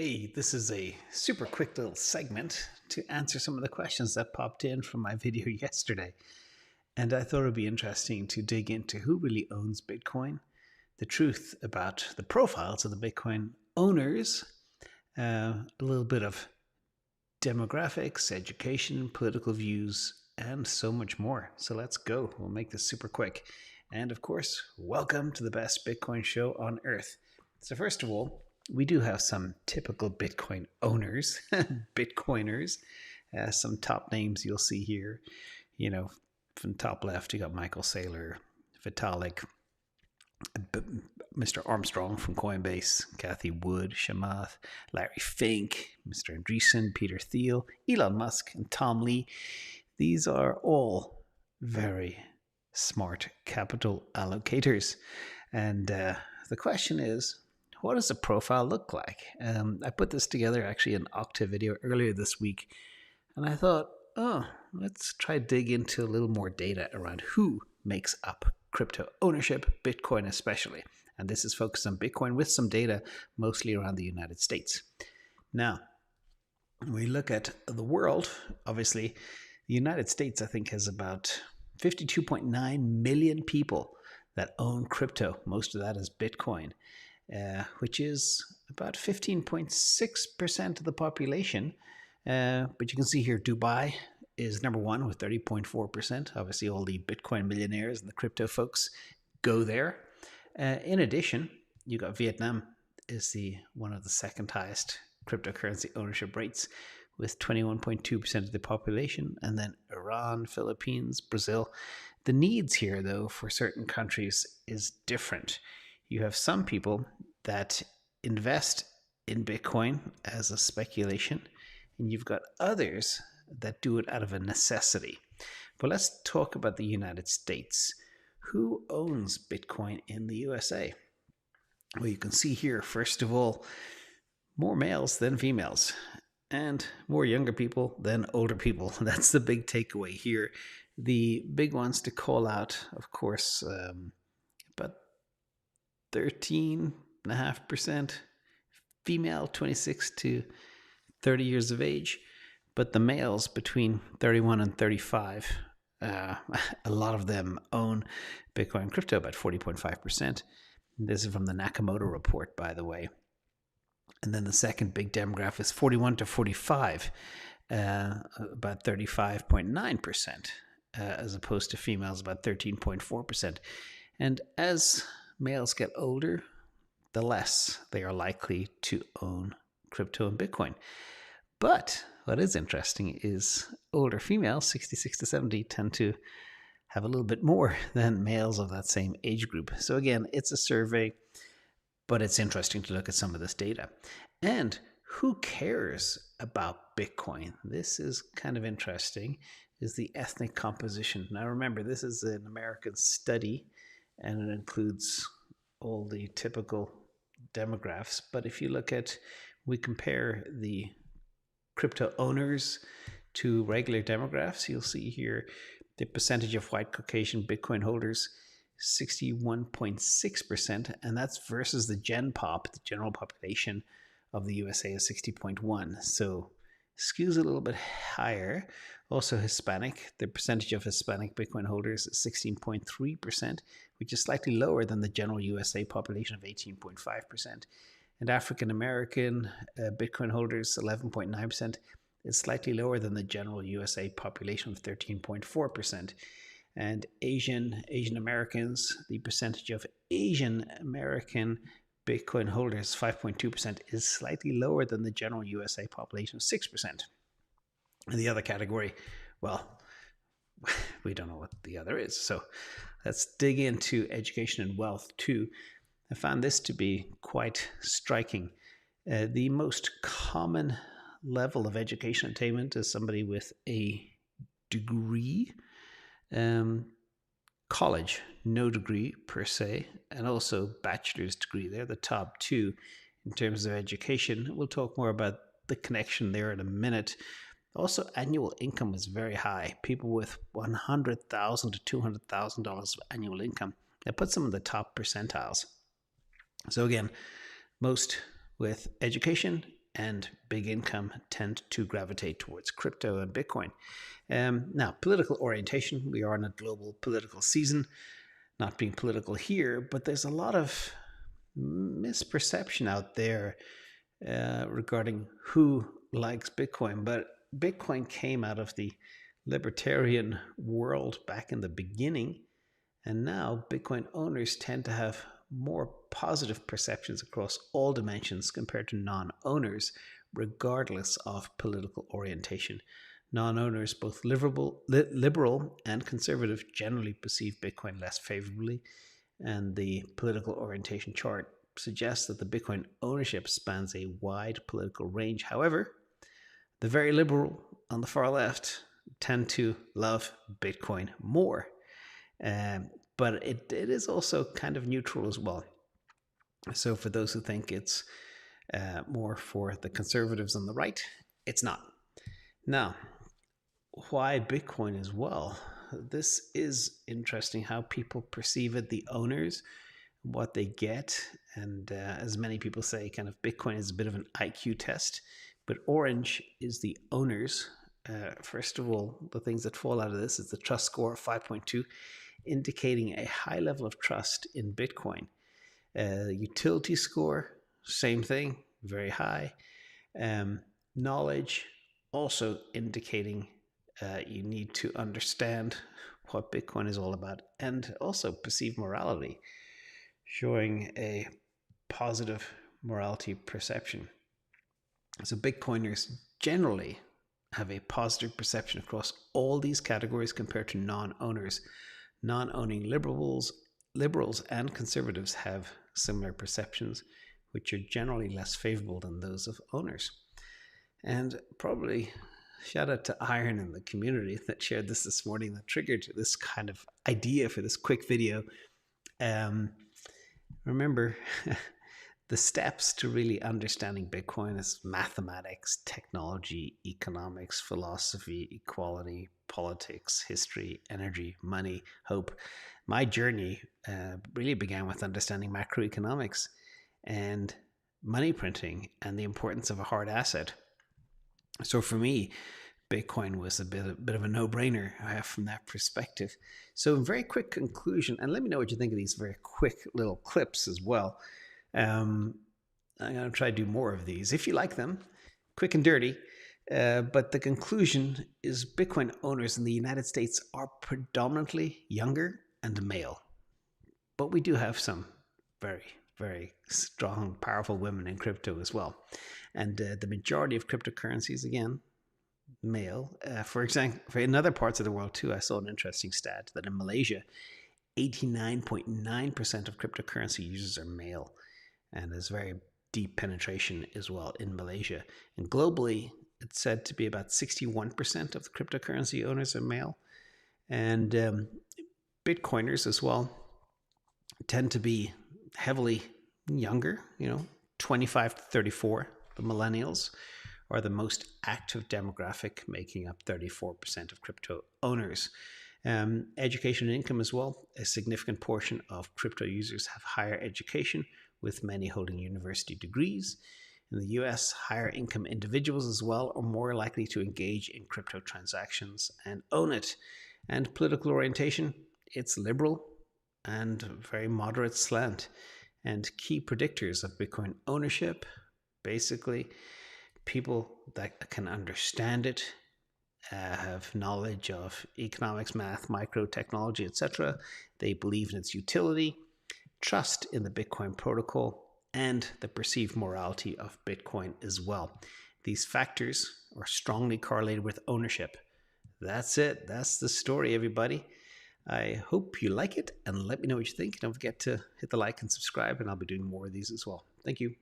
Hey, this is a super quick little segment to answer some of the questions that popped in from my video yesterday. And I thought it would be interesting to dig into who really owns Bitcoin, the truth about the profiles of the Bitcoin owners, a little bit of demographics, education, political views, and so much more. So let's go. We'll make this super quick. And of course, welcome to the best Bitcoin show on earth. So first of all, we do have some typical Bitcoin owners, Bitcoiners, some top names you'll see here. You know, from top left, you got Michael Saylor, Vitalik, Mr. Armstrong from Coinbase, Cathie Wood, Chamath, Larry Fink, Mr. Andreessen, Peter Thiel, Elon Musk, and Tom Lee. These are all very smart capital allocators. And the question is, what does a profile look like? I put this together actually in an Okta video earlier this week, and I thought, let's try to dig into a little more data around who makes up crypto ownership, Bitcoin especially. And this is focused on Bitcoin with some data mostly around the United States. Now, when we look at the world, obviously, the United States, I think, has about 52.9 million people that own crypto. Most of that is Bitcoin. Which is about 15.6% of the population. But you can see here Dubai is number one with 30.4%. Obviously, all the Bitcoin millionaires and the crypto folks go there. In addition, you got Vietnam is one of the second highest cryptocurrency ownership rates with 21.2% of the population. And then Iran, Philippines, Brazil. The needs here, though, for certain countries is different. You have some people that invest in Bitcoin as a speculation, and you've got others that do it out of a necessity. But let's talk about the United States. Who owns Bitcoin in the USA? Well, you can see here, first of all, more males than females, and more younger people than older people. That's the big takeaway here. The big ones to call out, of course, about 13.5% female, 26 to 30 years of age, but the males between 31 and 35, a lot of them own Bitcoin crypto, about 40.5%. This is from the Nakamoto report, by the way. And then the second big demographic is 41 to 45, about 35.9%, as opposed to females, about 13.4%. And as males get older, the less they are likely to own crypto and Bitcoin. But what is interesting is older females, 66 to 70, tend to have a little bit more than males of that same age group. So again, it's a survey, but it's interesting to look at some of this data. And who cares about Bitcoin? This is kind of interesting, is the ethnic composition. Now remember, this is an American study, and it includes all the typical demographics. But if you look at, we compare the crypto owners to regular demographics, you'll see here the percentage of white Caucasian Bitcoin holders, 61.6%, and that's versus the Gen Pop, the general population of the USA is 60.1. So skews a little bit higher. Also Hispanic, the percentage of Hispanic Bitcoin holders is 16.3%, which is slightly lower than the general USA population of 18.5%. And African American Bitcoin holders, 11.9%, is slightly lower than the general USA population of 13.4%. And Asian Americans, the percentage of Asian American Bitcoin holders, 5.2%, is slightly lower than the general USA population of 6%. And the other category, well, we don't know what the other is. So let's dig into education and wealth too. I found this to be quite striking. The most common level of education attainment is somebody with a degree, college, no degree per se, and also bachelor's degree. They're the top two in terms of education. We'll talk more about the connection there in a minute. Also, annual income is very high. People with $100,000 to $200,000 of annual income, that puts them in the top percentiles. So again, most with education and big income tend to gravitate towards crypto and Bitcoin. Now, political orientation. We are in a global political season. Not being political here, but there's a lot of misperception out there regarding who likes Bitcoin. But Bitcoin came out of the libertarian world back in the beginning, and now Bitcoin owners tend to have more positive perceptions across all dimensions compared to non-owners, regardless of political orientation. Non-owners, both liberal and conservative, generally perceive Bitcoin less favorably, and the political orientation chart suggests that the Bitcoin ownership spans a wide political range. However, the very liberal on the far left tend to love Bitcoin more. But it is also kind of neutral as well. So for those who think it's more for the conservatives on the right, it's not. Now, why Bitcoin as well? This is interesting how people perceive it, the owners, what they get. And as many people say, kind of Bitcoin is a bit of an IQ test, but orange is the owners. First of all, the things that fall out of this is the trust score of 5.2, indicating a high level of trust in Bitcoin. Utility score, same thing, very high. Knowledge, also indicating you need to understand what Bitcoin is all about, and also perceived morality, showing a positive morality perception. So Bitcoiners generally have a positive perception across all these categories compared to non-owners. Non-owning liberals and conservatives have similar perceptions, which are generally less favorable than those of owners. And probably shout out to Iron in the community that shared this morning, that triggered this kind of idea for this quick video. Remember, the steps to really understanding Bitcoin is mathematics, technology, economics, philosophy, equality, politics, history, energy, money, hope. My journey really began with understanding macroeconomics and money printing and the importance of a hard asset. So for me, Bitcoin was a bit of a no-brainer from that perspective. So in very quick conclusion, and let me know what you think of these very quick little clips as well. I'm going to try to do more of these if you like them, quick and dirty. But the conclusion is Bitcoin owners in the United States are predominantly younger and male. But we do have some very, very strong, powerful women in crypto as well. And the majority of cryptocurrencies, again, male. For example, in other parts of the world too, I saw an interesting stat that in Malaysia, 89.9% of cryptocurrency users are male. And there's very deep penetration as well in Malaysia. And globally, it's said to be about 61% of the cryptocurrency owners are male. And Bitcoiners as well tend to be heavily younger, 25 to 34. The millennials are the most active demographic, making up 34% of crypto owners. Education and income as well. A significant portion of crypto users have higher education, with many holding university degrees. In the US, higher income individuals as well are more likely to engage in crypto transactions and own it. And political orientation, it's liberal and very moderate slant. And key predictors of Bitcoin ownership, basically, people that can understand it, have knowledge of economics, math, micro technology, etc. They believe in its utility, trust in the Bitcoin protocol, and the perceived morality of Bitcoin as well. These factors are strongly correlated with ownership. That's it. That's the story, everybody. I hope you like it, and let me know what you think. Don't forget to hit the like and subscribe, and I'll be doing more of these as well. Thank you.